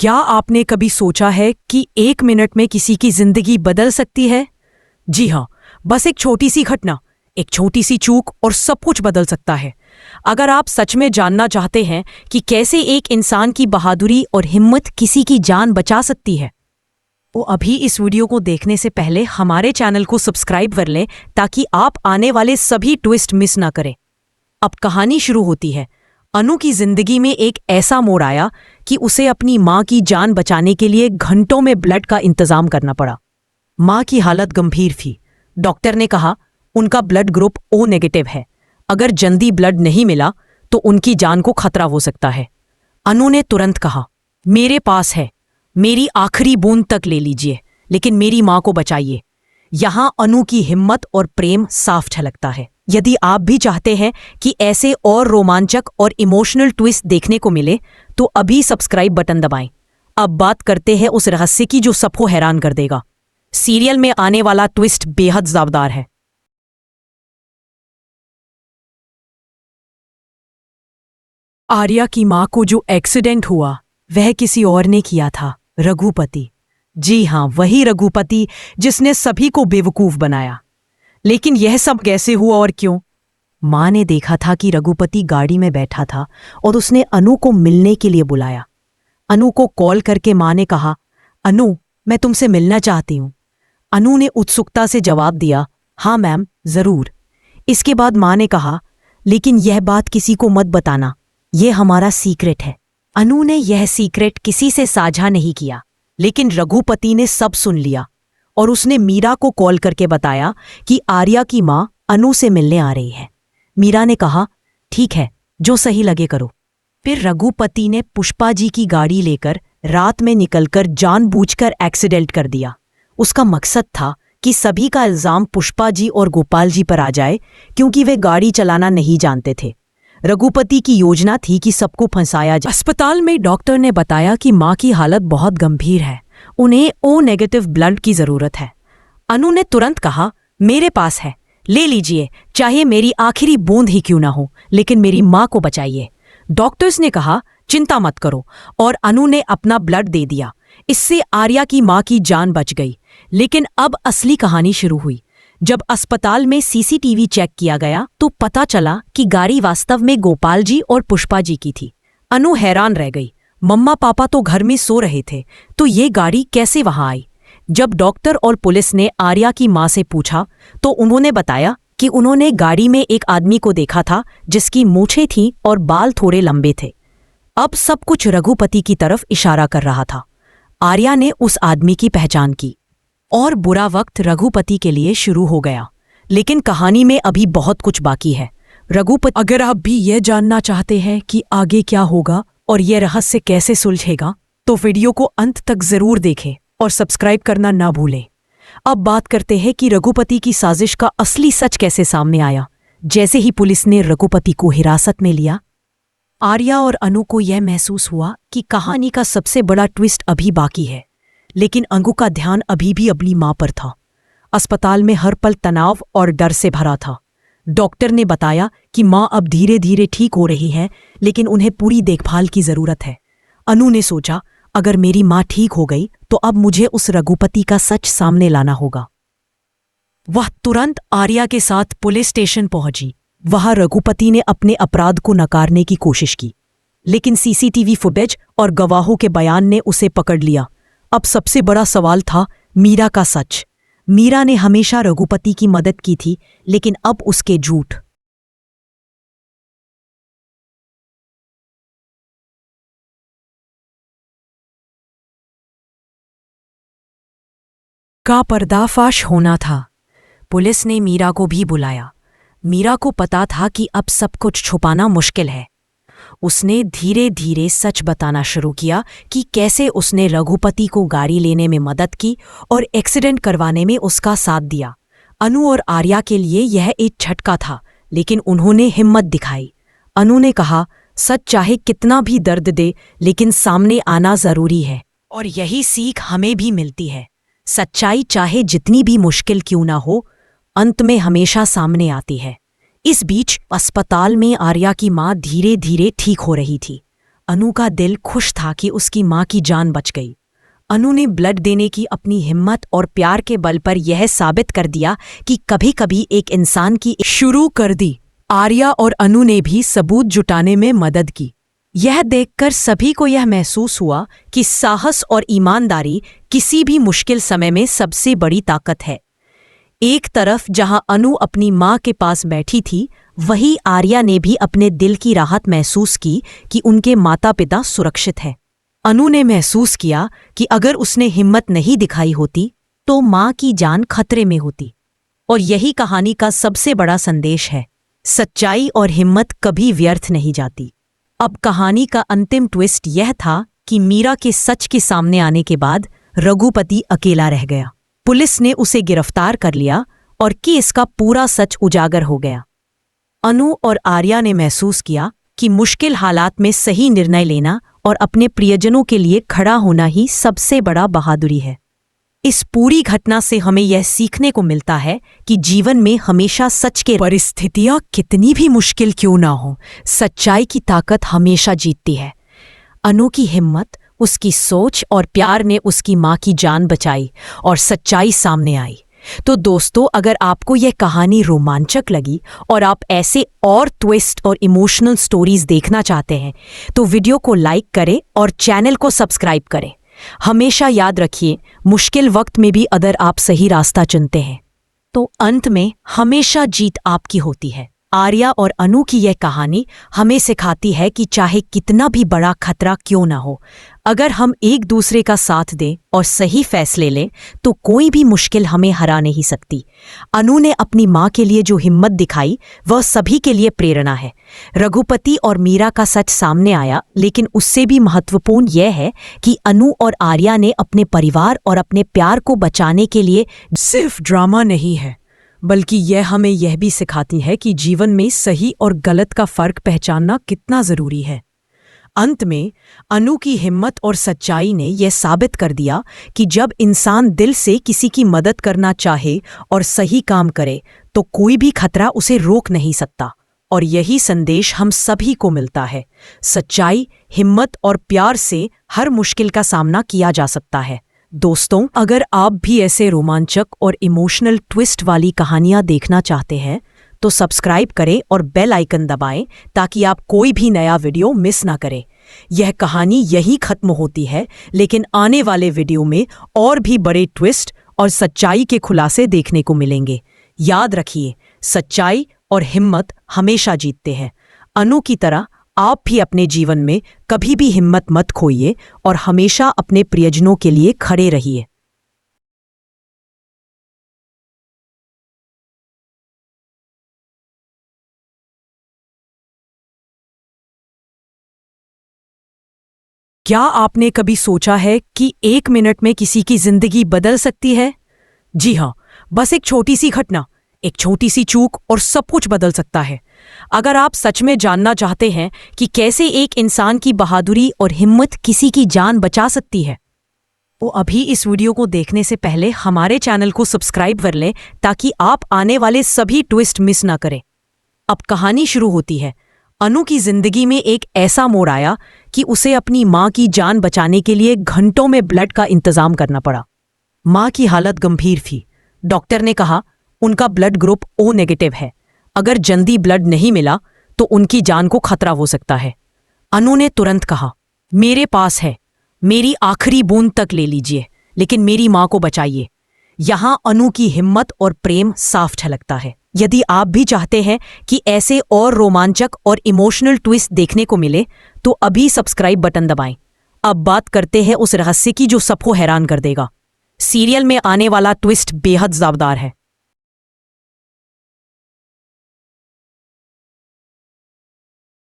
क्या आपने कभी सोचा है कि 1 मिनट में किसी की जिंदगी बदल सकती है? जी हाँ, बस एक छोटी सी घटना, एक छोटी सी चूक और सब कुछ बदल सकता है। अगर आप सच में जानना चाहते हैं कि कैसे एक इंसान की बहादुरी और हिम्मत किसी की जान बचा सकती है, तो अभी इस वीडियो को देखने से पहले हमारे चैनल को सब्सक्राइब कर लें ताकि आप आने वाले सभी ट्विस्ट मिस ना करें। अब कहानी शुरू होती है। अनु की जिंदगी में एक ऐसा मोड़ आया कि उसे अपनी मां की जान बचाने के लिए घंटों में ब्लड का इंतजाम करना पड़ा। मां की हालत गंभीर थी। डॉक्टर ने कहा उनका ब्लड ग्रुप ओ नेगेटिव है। अगर जल्दी ब्लड नहीं मिला तो उनकी जान को खतरा हो सकता है। अनु ने तुरंत कहा, मेरे पास है, मेरी आखिरी बूंद तक ले लीजिए, लेकिन मेरी मां को बचाइए। यहां अनु की हिम्मत और प्रेम साफ झलकता है। यदि आप भी चाहते हैं कि ऐसे और रोमांचक और इमोशनल ट्विस्ट देखने को मिले तो अभी सब्सक्राइब बटन दबाएं। अब बात करते हैं उस रहस्य की जो सबको हैरान कर देगा। सीरियल में आने वाला ट्विस्ट बेहद ज़ावदार है। आर्या की मां को जो एक्सीडेंट हुआ वह किसी और ने किया था, रघुपति। जी हां, वही रघुपति जिसने सभी को बेवकूफ बनाया। लेकिन यह सब कैसे हुआ और क्यों? मां ने देखा था कि रघुपति गाड़ी में बैठा था और उसने अनु को मिलने के लिए बुलाया। अनु को कॉल करके मां ने कहा, अनु, मैं तुमसे मिलना चाहती हूं। अनु ने उत्सुकता से जवाब दिया, हाँ मैम, जरूर। इसके बाद मां ने कहा, लेकिन यह बात किसी को मत बताना, यह हमारा सीक्रेट है। अनु ने यह सीक्रेट किसी से साझा नहीं किया, लेकिन रघुपति ने सब सुन लिया और उसने मीरा को कॉल करके बताया कि आर्या की मां अनु से मिलने आ रही है। मीरा ने कहा, ठीक है, जो सही लगे करो। फिर रघुपति ने पुष्पा जी की गाड़ी लेकर रात में निकलकर जानबूझकर एक्सीडेंट कर दिया। उसका मकसद था कि सभी का इल्जाम पुष्पा जी और गोपाल जी पर आ जाए, क्योंकि वे गाड़ी चलाना नहीं जानते थे। रघुपति की योजना थी कि सबको फंसाया जाए। अस्पताल में डॉक्टर ने बताया कि मां की हालत बहुत गंभीर है, उन्हें ओ नेगेटिव ब्लड की जरूरत है। अनु ने तुरंत कहा, मेरे पास है, ले लीजिए, चाहे मेरी आखिरी बूंद ही क्यों ना हो, लेकिन मेरी मां को बचाइए। डॉक्टर्स ने कहा, चिंता मत करो, और अनु ने अपना ब्लड दे दिया। इससे आर्या की मां की जान बच गई। लेकिन अब असली कहानी शुरू हुई। जब अस्पताल में सीसीटीवी चेक किया गया तो पता चला कि गाड़ी वास्तव में गोपाल जी और पुष्पा जी की थी। अनु हैरान रह गई। मम्मा पापा तो घर में सो रहे थे, तो ये गाड़ी कैसे वहां आई? जब डॉक्टर और पुलिस ने आर्या की मां से पूछा तो उन्होंने बताया कि उन्होंने गाड़ी में एक आदमी को देखा था जिसकी मूछें थीं और बाल थोड़े लंबे थे। अब सब कुछ रघुपति की तरफ इशारा कर रहा था। आर्या ने उस आदमी की पहचान की और बुरा वक्त रघुपति के लिए शुरू हो गया। लेकिन कहानी में अभी बहुत कुछ बाकी है। रघुपति, अगर आप भी यह जानना चाहते हैं कि आगे क्या होगा और यह रहस्य कैसे सुलझेगा, तो वीडियो को अंत तक जरूर देखें और सब्सक्राइब करना ना भूलें। अब बात करते हैं कि रघुपति की साजिश का असली सच कैसे सामने आया। जैसे ही पुलिस ने रघुपति को हिरासत में लिया, आर्या और अनु को यह महसूस हुआ कि कहानी का सबसे बड़ा ट्विस्ट अभी बाकी है। लेकिन अनु का ध्यान अभी भी अपनी मां पर था। अस्पताल में हर पल तनाव और डर से भरा था। डॉक्टर ने बताया कि मां अब धीरे धीरे ठीक हो रही है, लेकिन उन्हें पूरी देखभाल की जरूरत है। अनु ने सोचा, अगर मेरी मां ठीक हो गई तो अब मुझे उस रघुपति का सच सामने लाना होगा। वह तुरंत आर्या के साथ पुलिस स्टेशन पहुंची। वहां रघुपति ने अपने अपराध को नकारने की कोशिश की, लेकिन सीसीटीवी फुटेज और गवाहों के बयान ने उसे पकड़ लिया। अब सबसे बड़ा सवाल था मीरा का सच। मीरा ने हमेशा रघुपति की मदद की थी, लेकिन अब उसके झूठ का पर्दाफाश होना था। पुलिस ने मीरा को भी बुलाया। मीरा को पता था कि अब सब कुछ छुपाना मुश्किल है। उसने धीरे धीरे सच बताना शुरू किया कि कैसे उसने रघुपति को गाड़ी लेने में मदद की और एक्सीडेंट करवाने में उसका साथ दिया। अनु और आर्या के लिए यह एक झटका था, लेकिन उन्होंने हिम्मत दिखाई। अनु ने कहा, सच चाहे कितना भी दर्द दे, लेकिन सामने आना जरूरी है, और यही सीख हमें भी मिलती है। सच्चाई चाहे जितनी भी मुश्किल क्यों ना हो, अंत में हमेशा सामने आती है। इस बीच अस्पताल में आर्या की मां धीरे धीरे ठीक हो रही थी। अनु का दिल खुश था कि उसकी मां की जान बच गई। अनु ने ब्लड देने की अपनी हिम्मत और प्यार के बल पर यह साबित कर दिया कि कभी कभी एक इंसान की शुरू कर दी। आर्या और अनु ने भी सबूत जुटाने में मदद की। यह देखकर सभी को यह महसूस हुआ कि साहस और ईमानदारी किसी भी मुश्किल समय में सबसे बड़ी ताकत है। एक तरफ जहां अनु अपनी मां के पास बैठी थी, वहीं आर्या ने भी अपने दिल की राहत महसूस की कि उनके माता पिता सुरक्षित हैं। अनु ने महसूस किया कि अगर उसने हिम्मत नहीं दिखाई होती तो मां की जान खतरे में होती। और यही कहानी का सबसे बड़ा संदेश है, सच्चाई और हिम्मत कभी व्यर्थ नहीं जाती। अब कहानी का अंतिम ट्विस्ट यह था कि मीरा के सच के सामने आने के बाद रघुपति अकेला रह गया। पुलिस ने उसे गिरफ्तार कर लिया और केस का पूरा सच उजागर हो गया। अनु और आर्या ने महसूस किया कि मुश्किल हालात में सही निर्णय लेना और अपने प्रियजनों के लिए खड़ा होना ही सबसे बड़ा बहादुरी है। इस पूरी घटना से हमें यह सीखने को मिलता है कि जीवन में हमेशा सच के परिस्थितियां कितनी भी मुश्किल क्यों ना हो, सच्चाई की ताकत हमेशा जीतती है। अनु की हिम्मत, उसकी सोच और प्यार ने उसकी मां की जान बचाई और सच्चाई सामने आई। तो दोस्तों, अगर आपको यह कहानी रोमांचक लगी और आप ऐसे और ट्विस्ट और इमोशनल स्टोरीज देखना चाहते हैं तो वीडियो को लाइक करें और चैनल को सब्सक्राइब करें। हमेशा याद रखिए, मुश्किल वक्त में भी अगर आप सही रास्ता चुनते हैं तो अंत में हमेशा जीत आपकी होती है। आर्या और अनु की यह कहानी हमें सिखाती है कि चाहे कितना भी बड़ा खतरा क्यों ना हो, अगर हम एक दूसरे का साथ दें और सही फैसले लें तो कोई भी मुश्किल हमें हरा नहीं सकती। अनु ने अपनी मां के लिए जो हिम्मत दिखाई वह सभी के लिए प्रेरणा है। रघुपति और मीरा का सच सामने आया, लेकिन उससे भी महत्वपूर्ण यह है कि अनु और आर्या ने अपने परिवार और अपने प्यार को बचाने के लिए सिर्फ ड्रामा नहीं है, बल्कि यह हमें यह भी सिखाती है कि जीवन में सही और गलत का फर्क पहचानना कितना जरूरी है। अंत में अनु की हिम्मत और सच्चाई ने यह साबित कर दिया कि जब इंसान दिल से किसी की मदद करना चाहे और सही काम करे तो कोई भी खतरा उसे रोक नहीं सकता। और यही संदेश हम सभी को मिलता है, सच्चाई, हिम्मत और प्यार से हर मुश्किल का सामना किया जा सकता है। दोस्तों, अगर आप भी ऐसे रोमांचक और इमोशनल ट्विस्ट वाली कहानियां देखना चाहते हैं तो सब्सक्राइब करें और बेल आइकन दबाएं ताकि आप कोई भी नया वीडियो मिस ना करें। यह कहानी यही खत्म होती है, लेकिन आने वाले वीडियो में और भी बड़े ट्विस्ट और सच्चाई के खुलासे देखने को मिलेंगे। याद रखिए, सच्चाई और हिम्मत हमेशा जीतते हैं। अनु की तरह आप भी अपने जीवन में कभी भी हिम्मत मत खोइए और हमेशा अपने प्रियजनों के लिए खड़े रहिए। क्या आपने कभी सोचा है कि 1 मिनट में किसी की जिंदगी बदल सकती है? जी हाँ, बस एक छोटी सी घटना, एक छोटी सी चूक और सब कुछ बदल सकता है। अगर आप सच में जानना चाहते हैं कि कैसे एक इंसान की बहादुरी और हिम्मत किसी की जान बचा सकती है, तो अभी इस वीडियो को देखने से पहले हमारे चैनल को सब्सक्राइब कर लें ताकि आप आने वाले सभी ट्विस्ट मिस ना करें। अब कहानी शुरू होती है। अनु की जिंदगी में एक ऐसा मोड़ आया कि उसे अपनी मां की जान बचाने के लिए घंटों में ब्लड का इंतजाम करना पड़ा। मां की हालत गंभीर थी। डॉक्टर ने कहा उनका ब्लड ग्रुप O नेगेटिव है। अगर जल्दी ब्लड नहीं मिला तो उनकी जान को खतरा हो सकता है। अनु ने तुरंत कहा, मेरे पास है, मेरी आखिरी बूंद तक ले लीजिए, लेकिन मेरी मां को बचाइए। यहां अनु की हिम्मत और प्रेम साफ झलकता है। यदि आप भी चाहते हैं कि ऐसे और रोमांचक और इमोशनल ट्विस्ट देखने को मिले तो अभी सब्सक्राइब बटन दबाएं। अब बात करते हैं उस रहस्य की जो सबको हैरान कर देगा। सीरियल में आने वाला ट्विस्ट बेहद ज़ाबदार है।